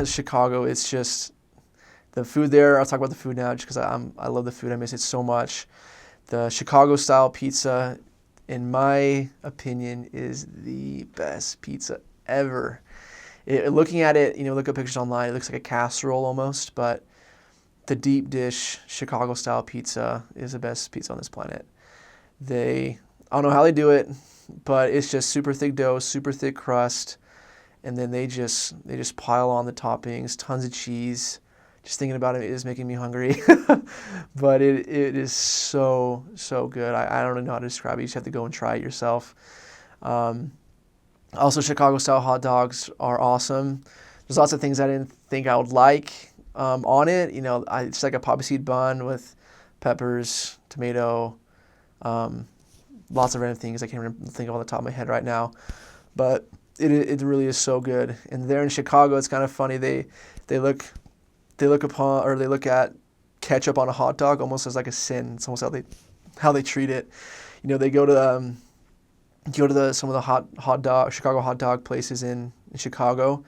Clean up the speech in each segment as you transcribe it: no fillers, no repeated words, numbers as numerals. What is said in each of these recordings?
Chicago, it's just the food there. I'll talk about the food now just because I love the food. I miss it so much. The Chicago style pizza, in my opinion, is the best pizza ever. Looking at it, look at pictures online. It looks like a casserole almost, but the deep dish Chicago style pizza is the best pizza on this planet. I don't know how they do it, but it's just super thick dough, super thick crust, and then they just pile on the toppings, tons of cheese. Just thinking about it is making me hungry, but it is so so good. I don't know how to describe it. You just have to go and try it yourself. Um, Also, Chicago style hot dogs are awesome. There's lots of things I didn't think I would like on it. It's like a poppy seed bun with peppers, tomato, um, lots of random things I can't even think of on the top of my head right now. But it really is so good. And there in Chicago, it's kind of funny. They look they look at ketchup on a hot dog almost as like a sin. It's almost how they treat it. They go to some of the hot dog Chicago hot dog places in Chicago,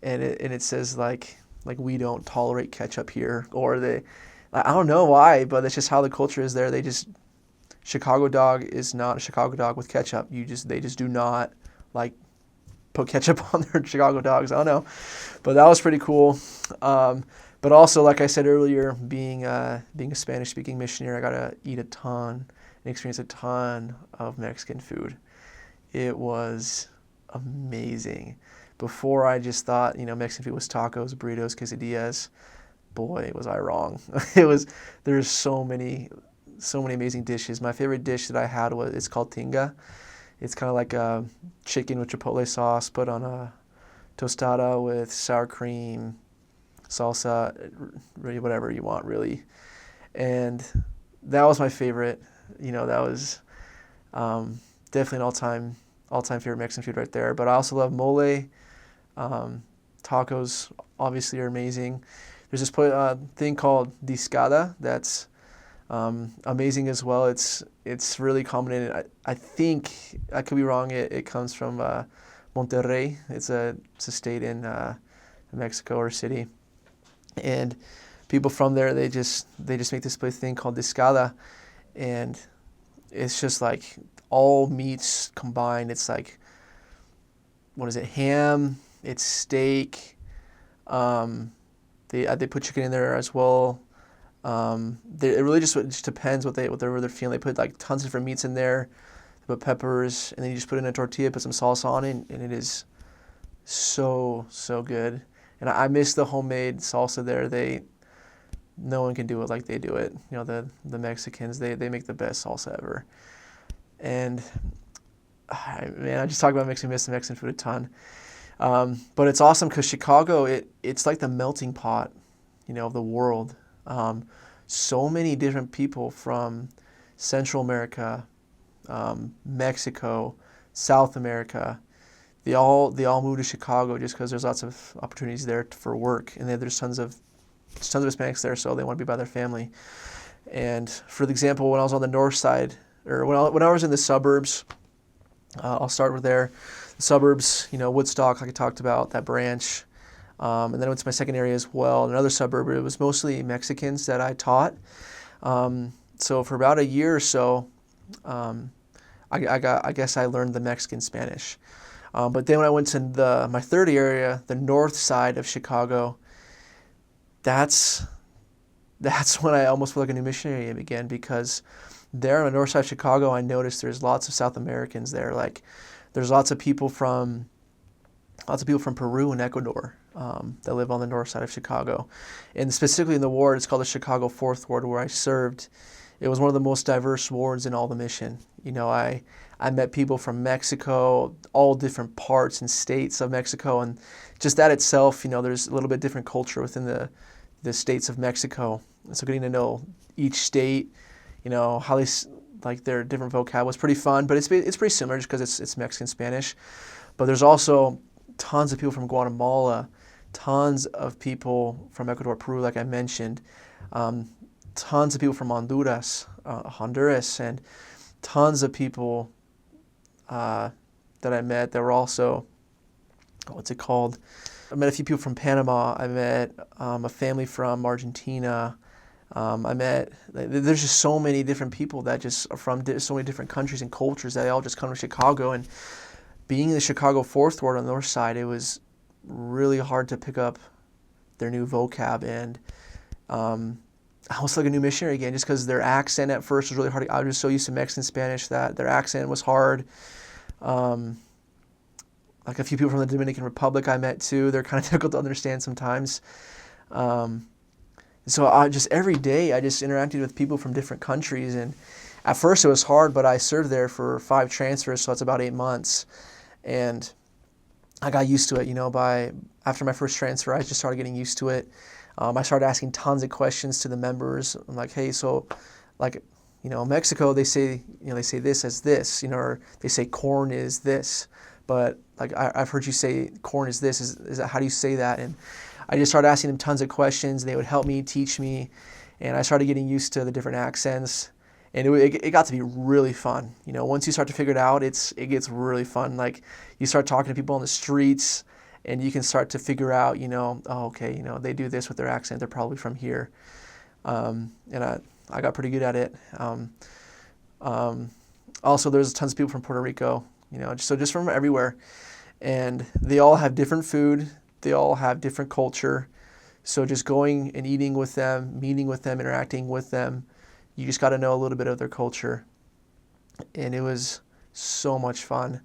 and it says like we don't tolerate ketchup here, or I don't know why, but that's just how the culture is there. Chicago dog is not a Chicago dog with ketchup. They just do not like put ketchup on their Chicago dogs. I don't know, but that was pretty cool. But also, like I said earlier, being a Spanish speaking missionary, I got to eat a ton and experience a ton of Mexican food. It was amazing. Before, I just thought, Mexican food was tacos, burritos, quesadillas. Boy, was I wrong. It was There's so many amazing dishes. My favorite dish that I had it's called tinga. It's kind of like a chicken with chipotle sauce put on a tostada with sour cream, salsa, really whatever you want, really. And that was my favorite. That was definitely an all time favorite Mexican food right there. But I also love mole. Um, Tacos obviously are amazing. There's this thing called discada that's amazing as well. It's really common in it. I think I could be wrong. It comes from Monterrey. It's a state in Mexico or city, and people from there they just make this thing called discada, and it's just like all meats combined. It's like, what is it? Ham. It's steak. They put chicken in there as well. It really just depends whatever they're feeling. They put like tons of different meats in there. They put peppers, and then you just put it in a tortilla, put some salsa on it, and it is so so good. And I miss the homemade salsa there. No one can do it like they do it. The Mexicans, they make the best salsa ever. And man, I just talk about miss the Mexican food a ton. But it's awesome because Chicago, it's like the melting pot, of the world. So many different people from Central America, Mexico, South America. They all move to Chicago just because there's lots of opportunities there for work, and then there's tons of Hispanics there, so they want to be by their family. And for example, when I was on the north side, or when I was in the suburbs, I'll start with there. The suburbs, Woodstock, like I talked about, that branch. And then I went to my second area as well, another suburb. It was mostly Mexicans that I taught. So for about a year or so, I guess I learned the Mexican Spanish. But then when I went to my third area, the north side of Chicago, that's when I almost felt like a new missionary again, because there on the north side of Chicago, I noticed there's lots of South Americans there. Like, there's lots of people from Peru and Ecuador that live on the north side of Chicago, and specifically in the ward, it's called the Chicago Fourth Ward, where I served. It was one of the most diverse wards in all the mission. I met people from Mexico, all different parts and states of Mexico, and just that itself, there's a little bit different culture within the states of Mexico. And so getting to know each state, how they like their different vocab was pretty fun, but it's pretty similar just because it's Mexican Spanish. But there's also tons of people from Guatemala, tons of people from Ecuador, Peru, like I mentioned, tons of people from Honduras, and tons of people that I met that were also, what's it called? I met a few people from Panama. I met a family from Argentina. There's just so many different people that just are from so many different countries and cultures that they all just come to Chicago. And being in the Chicago Fourth Ward on the north side, it was really hard to pick up their new vocab. And I was like a new missionary again, just because their accent at first was really hard. I was so used to Mexican Spanish that their accent was hard. Like a few people from the Dominican Republic I met too. They're kind of difficult to understand sometimes. So I just every day I just interacted with people from different countries, and at first it was hard, but I served there for 5 transfers, so that's about 8 months, and I got used to it. After my first transfer, I just started getting used to it. I started asking tons of questions to the members. I'm like, hey, so like, Mexico, they say this as this, or they say corn is this, but like I've heard you say corn is this. Is that, how do you say that? And I just started asking them tons of questions. They would help me, teach me, and I started getting used to the different accents. And it got to be really fun. Once you start to figure it out, it gets really fun. Like you start talking to people on the streets, and you can start to figure out, oh, okay, they do this with their accent. They're probably from here. And I got pretty good at it. Also, there's tons of people from Puerto Rico, just from everywhere. And they all have different food. They all have different culture. So just going and eating with them, meeting with them, interacting with them, you just got to know a little bit of their culture. And it was so much fun.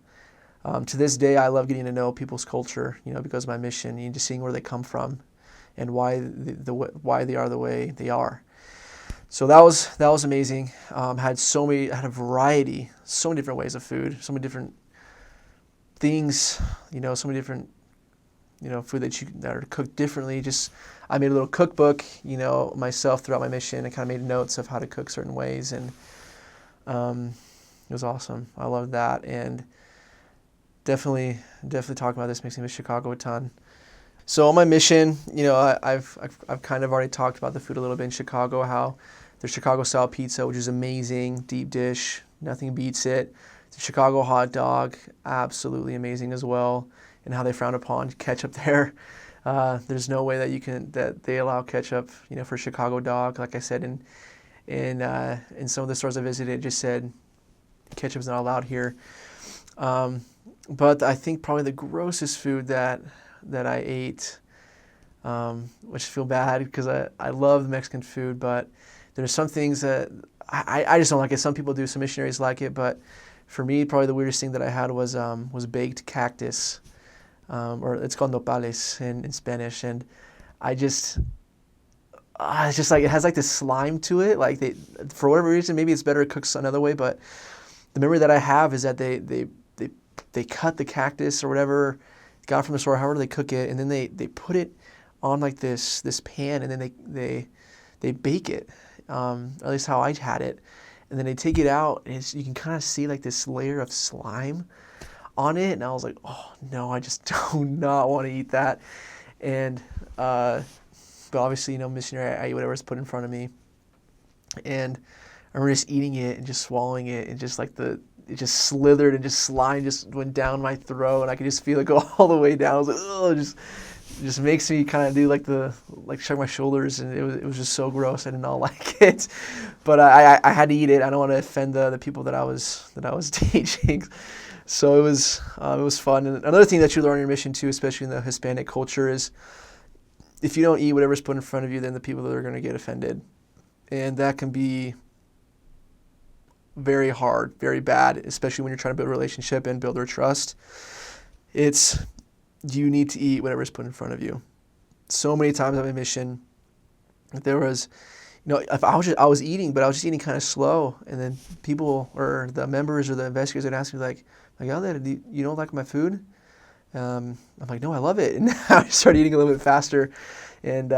To this day, I love getting to know people's culture, because of my mission, and just seeing where they come from and why they are the way they are. So that was amazing. Had a variety, so many different ways of food, so many different things, so many different, food that are cooked differently. I made a little cookbook, myself throughout my mission, and kind of made notes of how to cook certain ways, and it was awesome. I loved that, and definitely talking about this makes me miss Chicago a ton. So on my mission, I've kind of already talked about the food a little bit in Chicago, how the Chicago style pizza, which is amazing, deep dish, nothing beats it. The Chicago hot dog, absolutely amazing as well, and how they frown upon ketchup there. There's no way that they allow ketchup, for Chicago dog. Like I said, in some of the stores I visited, it just said ketchup's not allowed here. But I think probably the grossest food that I ate, which I feel bad because I love Mexican food, but there's some things that I just don't like it. Some people do, some missionaries like it, but for me, probably the weirdest thing that I had was baked cactus, or it's called nopales in Spanish, and it's just like it has like this slime to it. Like for whatever reason, maybe it's better cooked another way, but the memory that I have is that they cut the cactus or whatever, got it from the store, however they cook it, and then they put it on like this pan, and then they bake it, or at least how I had it, and then they take it out, and you can kind of see like this layer of slime on it, and I was like, oh no, I just do not want to eat that, and but obviously, missionary, I eat whatever's put in front of me, and I remember just eating it and just swallowing it, and just like it just slithered, and just slime just went down my throat, and I could just feel it go all the way down. I was like, oh, it just makes me kind of do shrug my shoulders, and it was just so gross. I did not like it, but I had to eat it. I don't want to offend the people that I was teaching. So it was fun. And another thing that you learn in your mission too, especially in the Hispanic culture, is if you don't eat whatever's put in front of you, then the people that are going to get offended, and that can be very hard, very bad, especially when you're trying to build a relationship and build their trust. You need to eat whatever is put in front of you. So many times on my mission, there was, if I was eating, but I was just eating kind of slow, and then people or the members or the investigators would ask me like, you don't like my food? I'm like, no, I love it. And I started eating a little bit faster, and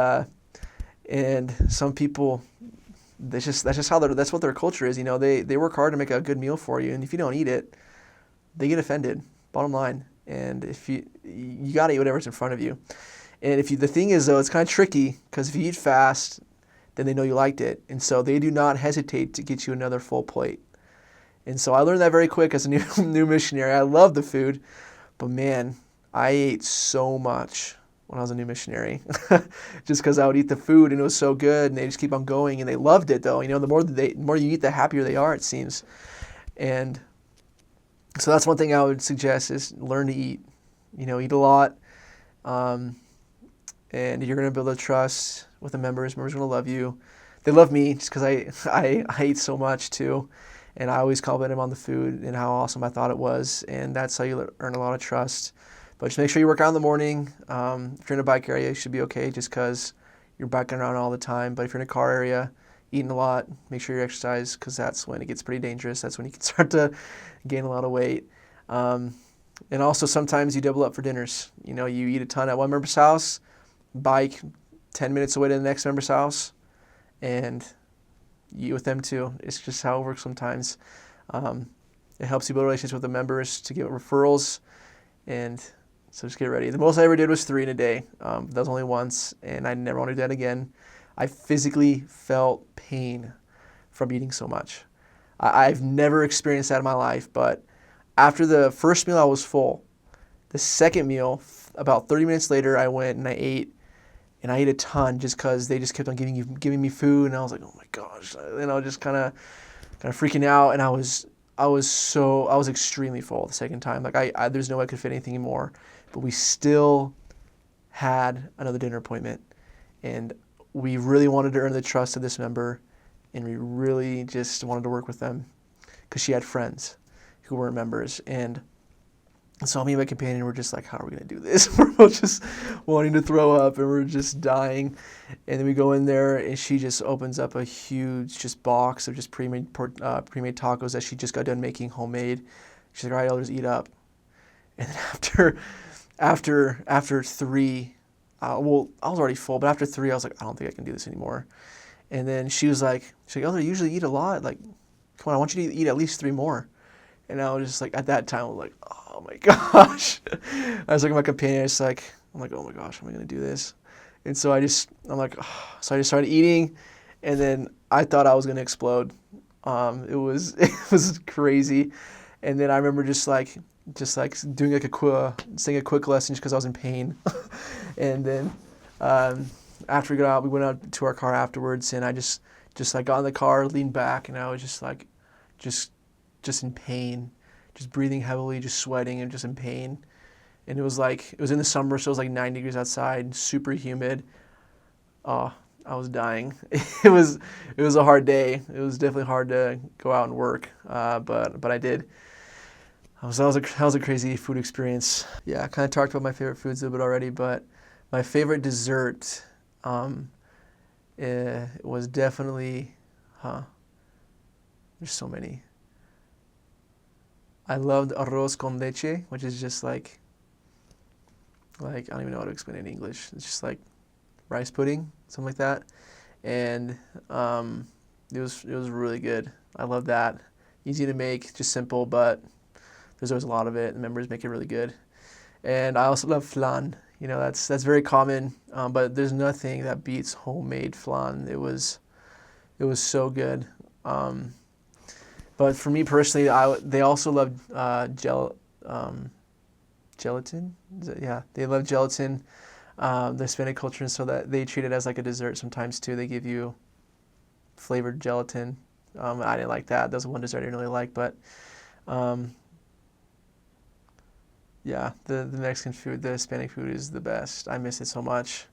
some people, that's what their culture is. They work hard to make a good meal for you, and if you don't eat it, they get offended. Bottom line. And if you gotta eat whatever's in front of you. And the thing is though, it's kind of tricky, because if you eat fast, then they know you liked it, and so they do not hesitate to get you another full plate. And so I learned that very quick as a new missionary. I love the food, but man, I ate so much when I was a new missionary, just because I would eat the food and it was so good, and they just keep on going, and they loved it though. The more you eat, the happier they are, it seems. And so that's one thing I would suggest is learn to eat. Eat a lot, and you're gonna build a trust with the members. Members are gonna love you. They love me just because I eat so much too, and I always compliment them on the food and how awesome I thought it was, and that's how you earn a lot of trust. But just make sure you work out in the morning. If you're in a bike area, you should be okay just because you're biking around all the time. But if you're in a car area, eating a lot, make sure you exercise because that's when it gets pretty dangerous. That's when you can start to gain a lot of weight. And also sometimes you double up for dinners. You eat a ton at one member's house, bike 10 minutes away to the next member's house, and you eat with them too. It's just how it works sometimes. It helps you build relationships with the members to get referrals, and so just get ready. The most I ever did was 3 in a day. That was only once, and I never want to do that again. I physically felt pain from eating so much. I've never experienced that in my life, but after the first meal, I was full. The second meal, about 30 minutes later, I went and I ate a ton just because they just kept on giving me food, and I was like, oh my gosh, just kind of freaking out, and I was extremely full the second time. Like there's no way I could fit anything more, but we still had another dinner appointment, and we really wanted to earn the trust of this member, and we really just wanted to work with them because she had friends who were members. And so me and my companion were just like, how are we going to do this? We're both just wanting to throw up, and we're just dying. And then we go in there, and she just opens up a huge just box of just pre-made tacos that she just got done making homemade. She's like, all right, I'll just eat up. And then after 3, well, I was already full, but after 3, I was like, I don't think I can do this anymore. And then she's like, Elder, you usually eat a lot. Like, come on, I want you to eat at least 3 more. And I was just like, at that time, I was like, oh my gosh. I was looking at my companion, I'm like, oh my gosh, how am I going to do this? And so I just started eating, and then I thought I was going to explode. It was crazy. And then I remember just doing saying a quick lesson just because I was in pain. And then after we got out, we went out to our car afterwards, and I just got in the car, leaned back, and I was just in pain, just breathing heavily, just sweating, and just in pain. And it was in the summer, so it was like 90 degrees outside, super humid. Oh, I was dying. It was a hard day. It was definitely hard to go out and work, but I did. That was a crazy food experience. Yeah, I kind of talked about my favorite foods a little bit already, but my favorite dessert it was definitely, there's so many. I loved arroz con leche, which is just like I don't even know how to explain it in English. It's just like rice pudding, something like that. And it was really good. I love that. Easy to make, just simple, but there's always a lot of it. The members make it really good. And I also love flan. That's very common, but there's nothing that beats homemade flan. It was so good. But for me personally, they also love gelatin. Yeah, they love gelatin. The Hispanic culture, and so that they treat it as like a dessert sometimes too. They give you flavored gelatin. I didn't like that. That was one dessert I didn't really like, but yeah, the Mexican food, the Hispanic food is the best. I miss it so much.